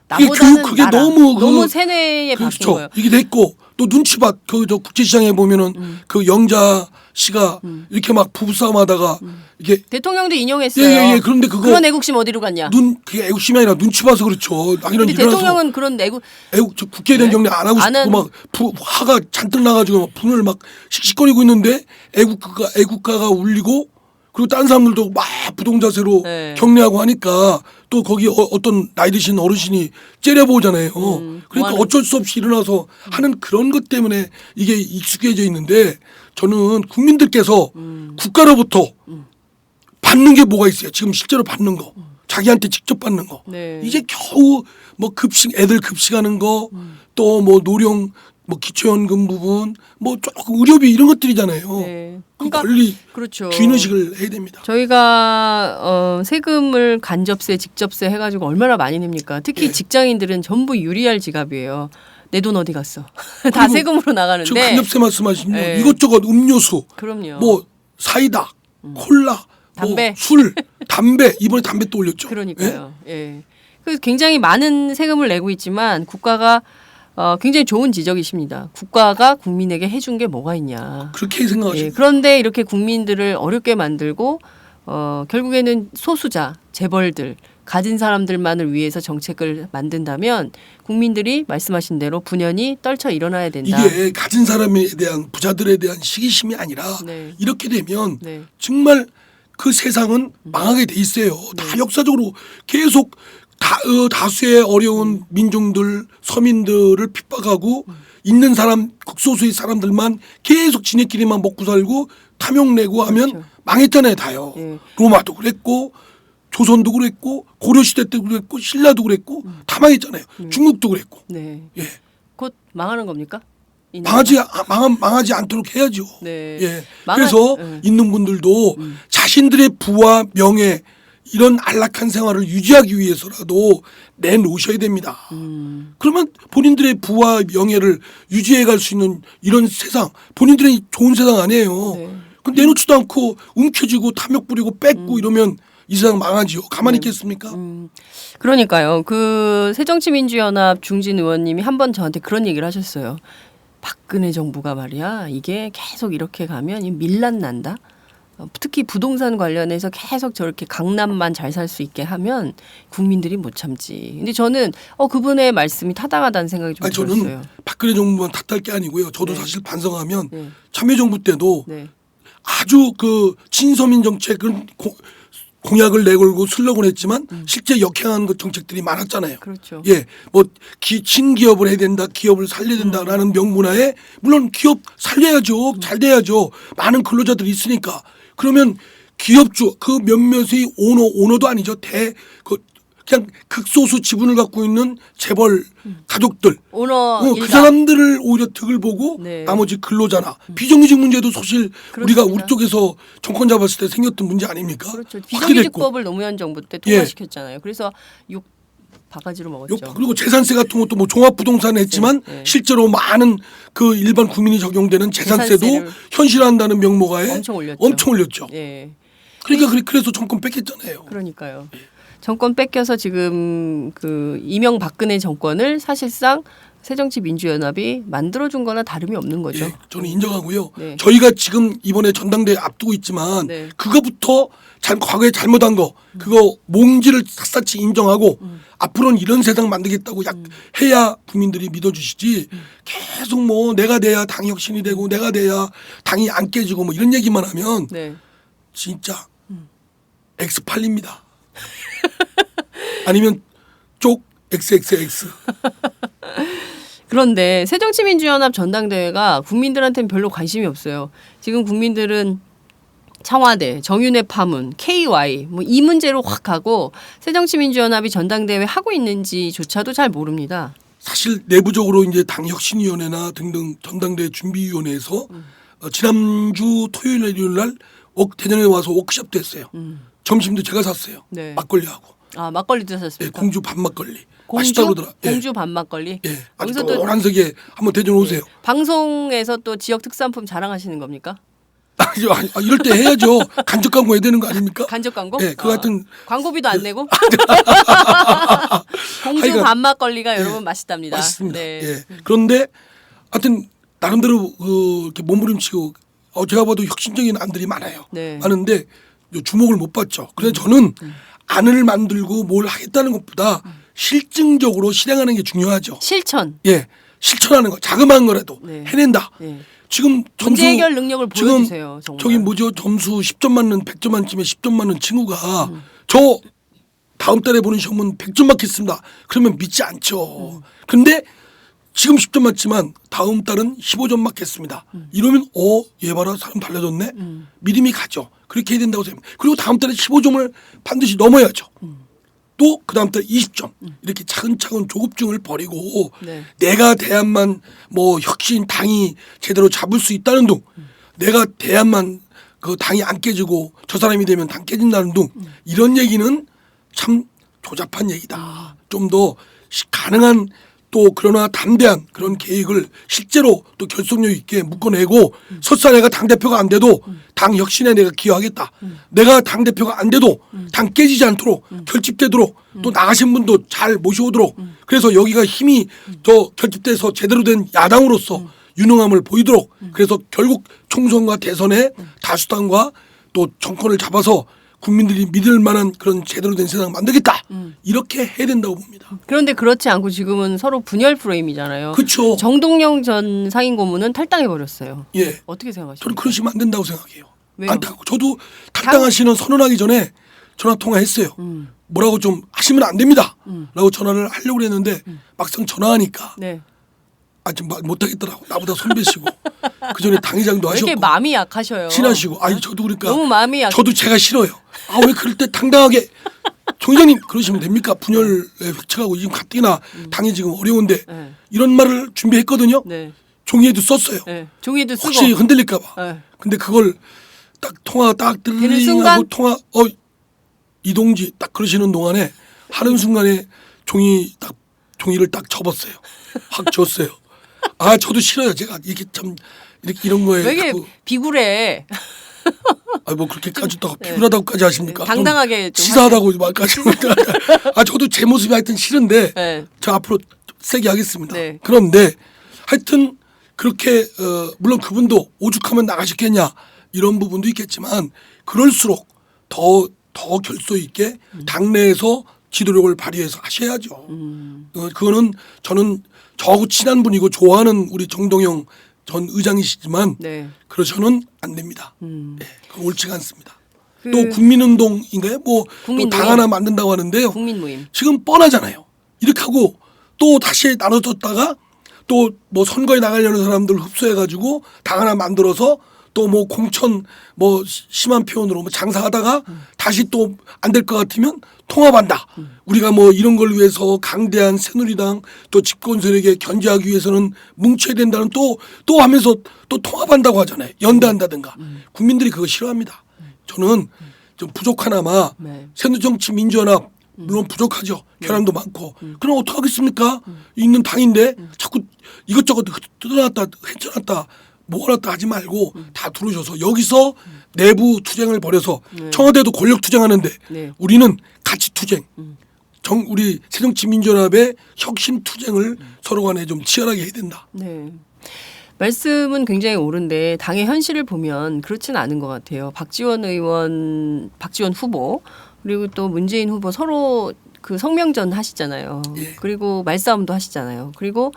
나보다는 그게 나라. 너무 세뇌에 박힌 그렇죠. 거예요. 이게 됐고 또 눈치밭 저 국제시장에 보면은 그 영자 씨가 이렇게 막 부부싸움하다가 이게 대통령도 인용했어요. 예. 그런데 그런 애국심 어디로 갔냐? 그게 애국심이 아니라 눈치 봐서 그렇죠. 근데 대통령은 그런 애국 저 국회에 대한 정리 안 하고 싶고 막 화가 잔뜩 나가지고 막 분을 막 씩씩거리고 있는데 애국가가 울리고 그리고 다른 사람들도 막 부동자세로 네. 격려하고 하니까 또 거기 어떤 나이 드신 어르신이 째려보잖아요. 그러니까 어쩔 수 없이 일어나서 하는 그런 것 때문에 이게 익숙해져 있는데 저는 국민들께서 국가로부터 받는 게 뭐가 있어요. 지금 실제로 받는 거. 자기한테 직접 받는 거. 네. 이제 겨우 뭐 애들 급식하는 거 또 뭐 노령 뭐 기초연금 부분 뭐 조금 의료비 이런 것들이잖아요. 네. 그 그러니까 권리 그렇죠. 주인의식을 해야 됩니다. 저희가 세금을 간접세, 직접세 해가지고 얼마나 많이 냅니까? 특히 예. 직장인들은 전부 유리할 지갑이에요. 내 돈 어디 갔어? 다 세금으로 저 나가는데. 간접세 말씀하시면 네. 이것저것 음료수, 그럼요. 뭐 사이다, 콜라, 담배. 뭐 술, 담배 이번에 담배 또 올렸죠. 그러니까요. 예. 그래서 굉장히 많은 세금을 내고 있지만 국가가 굉장히 좋은 지적이십니다. 국가가 국민에게 해준 게 뭐가 있냐. 그렇게 생각하시면 예. 그런데 이렇게 국민들을 어렵게 만들고 결국에는 소수자, 재벌들, 가진 사람들만을 위해서 정책을 만든다면 국민들이 말씀하신 대로 분연히 떨쳐 일어나야 된다. 이게 가진 사람에 대한 부자들에 대한 시기심이 아니라 네. 이렇게 되면 네. 정말 그 세상은 망하게 돼 있어요. 다 역사적으로 계속 다수의 어려운 민중들, 서민들을 핍박하고 있는 사람 극소수의 사람들만 계속 지네끼리만 먹고 살고 탐욕 내고 하면 그렇죠. 망했잖아요, 다요. 예. 로마도 그랬고 조선도 그랬고 고려시대 때도 그랬고 신라도 그랬고 다 망했잖아요. 중국도 그랬고. 네. 예. 곧 망하는 겁니까? 이 나라가? 망하지 않도록 해야죠. 네. 예. 망하- 그래서 예. 있는 분들도 자신들의 부와 명예 이런 안락한 생활을 유지하기 위해서라도 내놓으셔야 됩니다. 그러면 본인들의 부와 명예를 유지해 갈 수 있는 이런 세상, 본인들의 좋은 세상 아니에요. 네. 그럼 내놓지도 않고 움켜쥐고 탐욕 부리고 뺏고 이러면 이 세상 망하지요. 가만히 있겠습니까? 그러니까요. 그 새정치민주연합 중진 의원님이 한 번 저한테 그런 얘기를 하셨어요. 박근혜 정부가 말이야 이게 계속 이렇게 가면 이 밀란 난다. 특히 부동산 관련해서 계속 저렇게 강남만 잘 살 수 있게 하면 국민들이 못 참지. 근데 저는 그분의 말씀이 타당하다는 생각이 좀 아니, 들었어요. 저는 박근혜 정부만 탓할 게 아니고요. 저도 네. 사실 반성하면 네. 참여정부 때도 네. 아주 그 친서민 정책을 공약을 내걸고 슬로건을 했지만 실제 역행한 그 정책들이 많았잖아요. 그렇죠. 예, 뭐 친기업을 해야 된다, 기업을 살려야 된다라는 명분하에 물론 기업 살려야죠, 잘 돼야죠. 많은 근로자들이 있으니까 그러면 기업주 그 몇몇의 오너도 아니죠, 그냥 극소수 지분을 갖고 있는 재벌 가족들. 오너 그 일가. 사람들을 오히려 득을 보고 네. 나머지 근로자나 비정규직 문제도 사실 우리가 그렇습니다. 우리 쪽에서 정권 잡았을 때 생겼던 문제 아닙니까? 그렇죠. 확대됐고. 비정규직법을 노무현 정부 때 통과시켰잖아요. 그래서 욕 바가지로 먹었죠. 그리고 재산세 같은 것도 뭐 종합부동산에 했지만 네, 네. 실제로 많은 그 일반 국민이 적용되는 재산세도 재산세를 현실화한다는 명목하에 엄청 올렸죠. 엄청 올렸죠. 예. 그러니까 그래서 정권 뺏겼잖아요. 그러니까요. 정권 뺏겨서 지금 그 이명박근혜 정권을 사실상 새정치민주연합이 만들어준 거나 다름이 없는 거죠. 예, 저는 인정하고요. 네. 저희가 지금 이번에 전당대회 앞두고 있지만 네. 그거부터 과거에 잘못한 거 그거 몽지를 샅샅이 인정하고 앞으로는 이런 세상 만들겠다고 해야 국민들이 믿어주시지 계속 뭐 내가 돼야 당이 혁신이 되고 내가 돼야 당이 안 깨지고 뭐 이런 얘기만 하면 네. 진짜 X8입니다. 아니면 쪽 XXX. 그런데 새정치민주연합 전당대회가 국민들한테는 별로 관심이 없어요. 지금 국민들은 청와대, 정윤회 파문, KY 뭐 이 문제로 확 가고 새정치민주연합이 전당대회 하고 있는지조차도 잘 모릅니다. 사실 내부적으로 이제 당혁신위원회나 등등 전당대회 준비위원회에서 지난주 토요일 일요일 날 대전에 와서 워크숍도 했어요. 점심도 제가 샀어요. 네. 막걸리하고. 아 막걸리 예, 드셨습니까? 공주 밥막걸리. 맛있다 그러더라. 예. 공주 밤막걸리. 예. 아주 여기서 또 노란색에 한번 대전 오세요. 방송에서 또 지역 특산품 자랑하시는 겁니까? 이럴 때 해야죠. 간접 광고 해야 되는 거 아닙니까? 간접 광고? 예, 그 같은 광고비도 안 내고? 공주 하여간 밤막걸리가 여러분 맛있답니다. 맛있습니다. 네. 예. 그런데 하여튼 나름대로 이렇게 몸부림치고 제가 봐도 혁신적인 안들이 많아요. 네. 많은데 주목을 못 받죠. 그래서 저는 안을 만들고 뭘 하겠다는 것보다 실증적으로 실행하는 게 중요하죠. 실천. 예, 실천하는 거 자그마한 거라도 네. 해낸다. 네. 지금 점수 문제 해결 능력을 지금 보여주세요. 정말. 저기 뭐죠 점수 10점 맞는 100점 만점에 10점 맞는 친구가 저 다음 달에 보는 시험은 100점 맞겠습니다. 그러면 믿지 않죠. 근데 지금 10점 맞지만 다음 달은 15점 맞겠습니다. 이러면 얘 봐라 사람 달라졌네. 믿음이 가죠. 그렇게 해야 된다고 생각합니다. 그리고 다음 달에 15점을 반드시 넘어야죠. 또 그 다음 달에 20점 이렇게 차근차근 조급증을 버리고 네. 내가 돼야만 뭐 혁신 당이 제대로 잡을 수 있다는 둥 내가 돼야만 그 당이 안 깨지고 저 사람이 되면 당 깨진다는 둥 이런 얘기는 참 조잡한 얘기다. 좀 더 가능한 또 그러나 담대한 그런 계획을 실제로 또 결속력 있게 묶어내고 설사 내가 당대표가 안 돼도 당 혁신에 내가 기여하겠다. 내가 당대표가 안 돼도 당 깨지지 않도록 결집되도록 또 나가신 분도 잘 모셔오도록 그래서 여기가 힘이 더 결집돼서 제대로 된 야당으로서 유능함을 보이도록 그래서 결국 총선과 대선에 다수당과 또 정권을 잡아서 국민들이 믿을 만한 그런 제대로 된 세상 만들겠다. 이렇게 해야 된다고 봅니다. 그런데 그렇지 않고 지금은 서로 분열 프레임이잖아요. 그렇죠. 정동영 전 상임고문은 탈당해 버렸어요. 예. 어떻게 생각하십니까? 저는 그러시면 안 된다고 생각해요. 왜요? 안타깝고 저도 탈당하시는 선언하기 전에 전화 통화했어요. 뭐라고 좀 하시면 안 됩니다. 라고 전화를 하려고 했는데 막상 전화하니까 네. 지금 못하겠더라고. 나보다 선배시고 그 전에 당회장도 왜 하셨고 이렇게 마음이 약하셔요? 친하시고 아니 저도 그러니까 너무 마음이 약. 저도 제가 싫어요. 아 왜 그럴 때 당당하게 총장님 그러시면 됩니까? 분열에 획책하고 지금 가뜩이나 당이 지금 어려운데 네. 이런 말을 준비했거든요. 네. 종이에도 썼어요. 네. 종이에도 쓰고. 혹시 흔들릴까봐. 네. 근데 그걸 딱 통화 딱 되는 들리고 순간? 통화 이동지 딱 그러시는 동안에 하는 순간에 종이를 딱 접었어요. 확 줬어요. 아 저도 싫어요. 제가 이렇게 참 이렇게 이런 거에 왜 이렇게 자꾸 비굴해? 뭐 그렇게까지 또 네. 비굴하다고까지 하십니까? 당당하게 좀 치사하다고 말까지. 아 저도 제 모습이 하여튼 싫은데 네. 저 앞으로 세게 하겠습니다. 네. 그런데 하여튼 그렇게 물론 그분도 오죽하면 나가셨겠냐 이런 부분도 있겠지만 그럴수록 더 결속 있게 당내에서 지도력을 발휘해서 하셔야죠. 그거는 저는 저하고 친한 분이고 좋아하는 우리 정동영 전 의장이시지만 네. 그러셔는 안 됩니다. 예, 그건 옳지가 않습니다. 그 또 국민운동인가요? 뭐 또 국민모임. 당 하나 만든다고 하는데요. 국민 모임. 지금 뻔하잖아요. 이렇게 하고 또 다시 나눠졌다가 또 뭐 선거에 나가려는 사람들 흡수해가지고 당 하나 만들어서 또 뭐 공천 뭐 심한 표현으로 뭐 장사하다가 다시 또 안 될 것 같으면 통합한다. 우리가 뭐 이런 걸 위해서 강대한 새누리당 또 집권 세력에 견제하기 위해서는 뭉쳐야 된다는 또 하면서 또 통합한다고 하잖아요. 연대한다든가. 국민들이 그거 싫어합니다. 저는 좀 부족하나마 네. 새누정치민주연합 물론 부족하죠. 결함도 많고. 그럼 어떡하겠습니까? 있는 당인데 자꾸 이것저것 뜯어놨다 헤쳐놨다 모아놨다 하지 말고 다 들어오셔서 여기서 내부 투쟁을 벌여서 청와대도 권력 투쟁하는데 네. 우리는 가치 투쟁 우리 새정치민주연합의 혁신 투쟁을 서로 간에 좀 치열하게 해야 된다. 네. 말씀은 굉장히 옳은데 당의 현실을 보면 그렇지는 않은 것 같아요. 박지원 후보 그리고 또 문재인 후보 서로 그 성명전 하시잖아요. 예. 그리고 말싸움도 하시잖아요. 그리고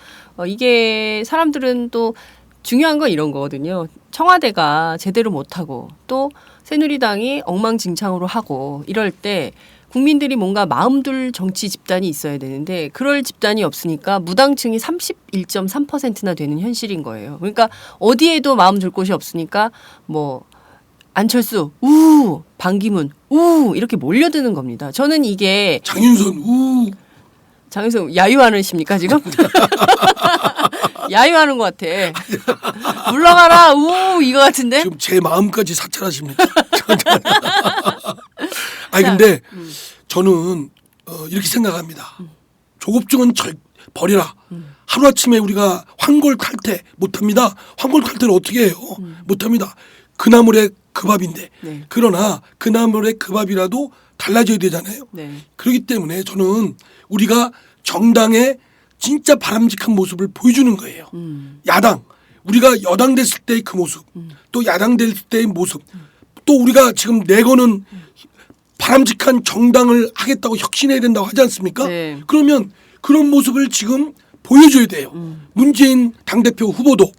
이게 사람들은 또 중요한 건 이런 거거든요. 청와대가 제대로 못하고 또 새누리당이 엉망진창으로 하고 이럴 때 국민들이 뭔가 마음둘 정치 집단이 있어야 되는데 그럴 집단이 없으니까 무당층이 31.3%나 되는 현실인 거예요. 그러니까 어디에도 마음 둘 곳이 없으니까 뭐 안철수 우 반기문 우 이렇게 몰려드는 겁니다. 저는 이게 장윤선 장윤선 야유하는십니까 지금? 야유하는 것 같아. 물러가라 우 이거 같은데? 지금 제 마음까지 사찰하십니까? 아니 근데 저는 이렇게 생각합니다. 조급증은 버리라. 하루아침에 우리가 황골탈퇴 못합니다. 황골탈퇴를 어떻게 해요? 못합니다. 그나물의 그 밥인데. 네. 그러나 그나물의 그 밥이라도 달라져야 되잖아요. 네. 그렇기 때문에 저는 우리가 정당의 진짜 바람직한 모습을 보여주는 거예요. 야당 우리가 여당 됐을 때의 그 모습 또 야당 됐을 때의 모습 또 우리가 지금 내거는 바람직한 정당을 하겠다고 혁신해야 된다고 하지 않습니까? 네. 그러면 그런 모습을 지금 보여줘야 돼요. 문재인 당대표 후보도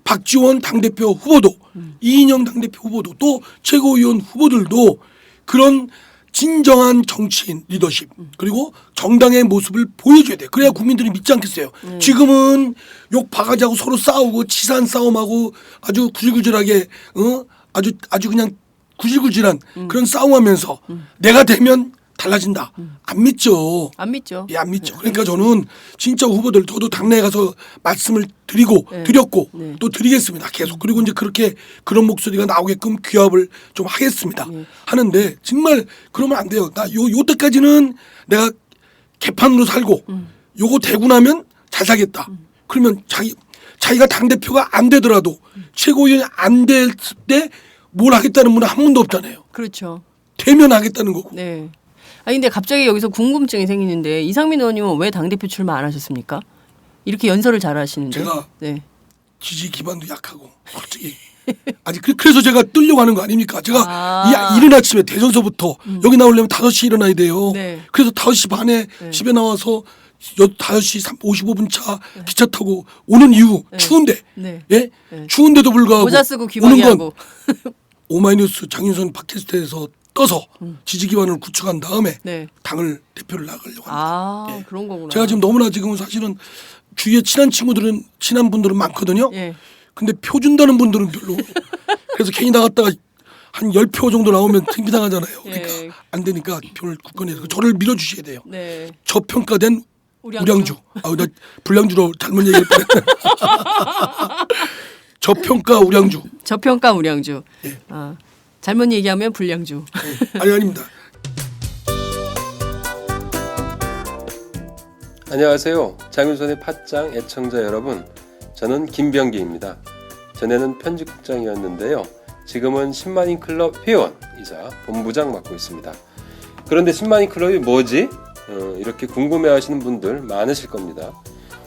박지원 당대표 후보도 이인영 당대표 후보도 또 최고위원 후보들도 그런 진정한 정치인 리더십 그리고 정당의 모습을 보여줘야 돼요. 그래야 국민들이 믿지 않겠어요. 지금은 욕 바가지하고 서로 싸우고 치산 싸움하고 아주 구질구질하게 아주 그냥 구질구질한 그런 싸움하면서 내가 되면 달라진다. 안 믿죠. 안 믿죠. 예, 안 믿죠. 그러니까 저는 진짜 후보들 저도 당내에 가서 말씀을 드렸고 네. 또 드리겠습니다. 계속 그리고 이제 그렇게 그런 목소리가 나오게끔 귀합을 좀 하겠습니다. 하는데 정말 그러면 안 돼요. 나 요 때까지는 내가 개판으로 살고 요거 되고 나면 잘 살겠다. 그러면 자기가 당 대표가 안 되더라도 최고위원이 안 될 때 뭘 하겠다는 분은 한 분도 없잖아요. 그렇죠. 되면 하겠다는 거고. 네. 아니 근데 갑자기 여기서 궁금증이 생기는데 이상민 의원님은 왜 당대표 출마 안 하셨습니까? 이렇게 연설을 잘 하시는데. 제가 네. 지지 기반도 약하고 솔직히 아니 그래서 제가 뜨려고 하는 거 아닙니까? 제가 이른 아침에 대전서부터 여기 나오려면 5시 일어나야 돼요. 네. 그래서 5시 반에 집에 나와서 5시 55분 차 기차 타고 오는 이유 추운데 네. 예? 네. 추운데도 불구하고 모자 쓰고 오는 귀마개하고. 건 오마이뉴스 장윤선 팟캐스트에서 떠서 지지 기반을 구축한 다음에 네. 당을 대표를 나가려고 합니다. 아 예. 그런 거구나. 제가 지금 너무나 지금은 사실은 주위에 친한 분들은 많거든요. 예. 근데 표 준다는 분들은 별로. 그래서 괜히 나갔다가 한 10표 정도 나오면 창피당하잖아요. 그러니까 예. 안 되니까 표를 굳건히 해서 저를 밀어주셔야 돼요. 네. 저평가된 우량주. 우량주. 아우 나 불량주로 잘못 얘기할 뻔했네. 저평가 우량주. 저평가 우량주. 예. 아, 잘못 얘기하면 불량주. 아니 아닙니다. 안녕하세요. 장윤선의 팟짱 애청자 여러분. 저는 김병기입니다. 전에는 편집국장이었는데요. 지금은 10만인 클럽 회원이자 본부장 맡고 있습니다. 그런데 10만인 클럽이 뭐지? 이렇게 궁금해하시는 분들 많으실 겁니다.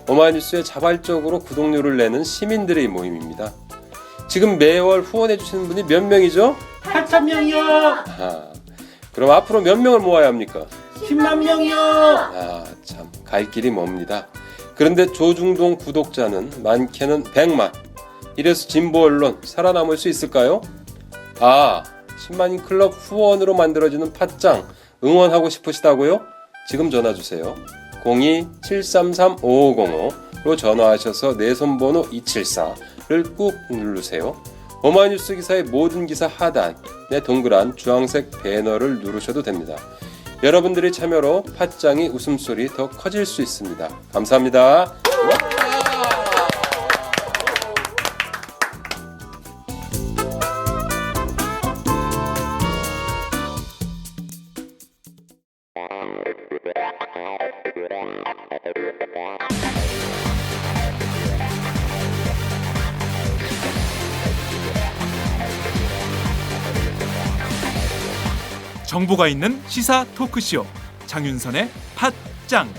오마이뉴스에 자발적으로 구독료를 내는 시민들의 모임입니다. 지금 매월 후원해주시는 분이 몇 명이죠? 8,000명이요. 아, 그럼 앞으로 몇 명을 모아야 합니까? 10만 명이요. 아, 참, 갈 길이 멉니다. 그런데 조중동 구독자는 많게는 100만. 이래서 진보 언론 살아남을 수 있을까요? 아, 10만인 클럽 후원으로 만들어지는 팟짱 응원하고 싶으시다고요? 지금 전화 주세요. 02-733-5505로 전화하셔서 내 손번호 274를 꾹 누르세요. 오마이뉴스 기사의 모든 기사 하단에 동그란 주황색 배너를 누르셔도 됩니다. 여러분들의 참여로 팟짱이 웃음소리 더 커질 수 있습니다. 감사합니다. 정보가 있는 시사 토크쇼 장윤선의 팟짱.